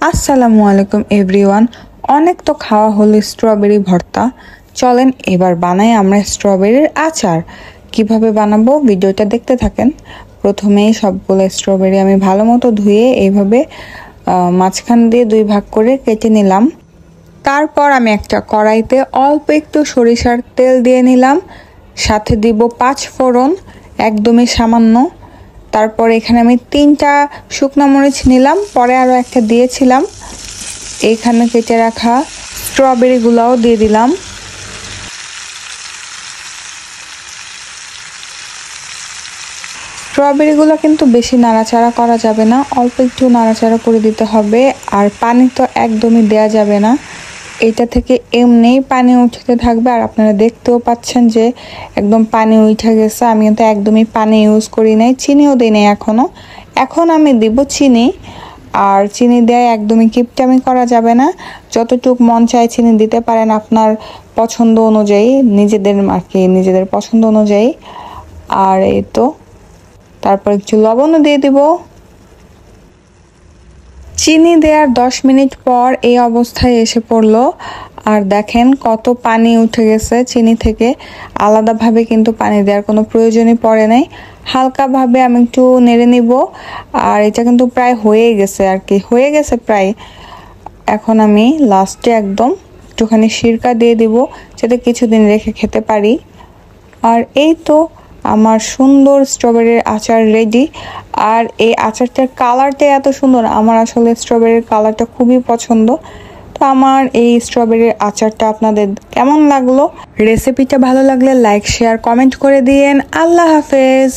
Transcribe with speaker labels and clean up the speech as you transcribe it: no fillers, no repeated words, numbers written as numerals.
Speaker 1: আসসালামু আলাইকুম এভরিওয়ান। অনেক তো খাওয়া হলো স্ট্রবেরি ভর্তা, চলেন এবার বানাই আমরা স্ট্রবেরির আচার। কিভাবে বানাবো ভিডিওটা দেখতে থাকেন। প্রথমেই সবগুলো স্ট্রবেরি আমি ভালো মতো ধুয়ে এইভাবে মাঝখান দিয়ে দুই ভাগ করে কেটে নিলাম। তারপর আমি একটা কড়াইতে অল্প একটু সরিষার তেল দিয়ে নিলাম, সাথে দিব 5 ফোড়ন, একদমই সামান্য। তারপর এখানে আমি 3টা শুকনো মরিচ নিলাম, পরে আরও একটা দিয়েছিলাম। এইখানে কেটে রাখা স্ট্রবেরিগুলোও দিয়ে দিলাম। স্ট্রবেরিগুলো কিন্তু বেশি নাড়াচাড়া করা যাবে না, অল্প একটু নাড়াচাড়া করে দিতে হবে। আর পানি তো একদমই দেয়া যাবে না, এটা থেকে এমনিই পানি উঠতে থাকবে। আর আপনারা দেখতেও পাচ্ছেন যে একদম পানি উঠে গেছে। আমি কিন্তু একদমই পানি ইউজ করি নাই, চিনিও দিই নাই এখনও। এখন আমি দিব চিনি। আর চিনি দেয় একদমই কিপটামি করা যাবে না, যতটুক মন চায় চিনি দিতে পারেন আপনার পছন্দ অনুযায়ী, নিজেদের পছন্দ অনুযায়ী। আর এই তো তারপর একটু লবণও দিয়ে দিব। চিনি দেওয়ার 10 মিনিট পর এই অবস্থায় এসে পড়লো। আর দেখেন কত পানি উঠে গেছে চিনি থেকে। আলাদাভাবে কিন্তু পানি দেওয়ার কোনো প্রয়োজনই পড়ে নাই, হালকাভাবে আমি একটু নেড়ে নিব। আর এটা কিন্তু প্রায় হয়ে গেছে, আর কি হয়ে গেছে প্রায়। এখন আমি লাস্টে একদম একটুখানি সিরকা দিয়ে দিব, যাতে কিছুদিন রেখে খেতে পারি। আর এই তো আমার সুন্দর স্ট্রবেরির আচার রেডি। আর এই আচারটার কালারটা এত সুন্দর, আমার আসলে স্ট্রবেরির কালারটা খুবই পছন্দ। তো আমার এই স্ট্রবেরির আচারটা আপনাদের কেমন লাগলো? রেসিপিটা ভালো লাগলে লাইক শেয়ার কমেন্ট করে দিয়েন। আল্লাহ হাফেজ।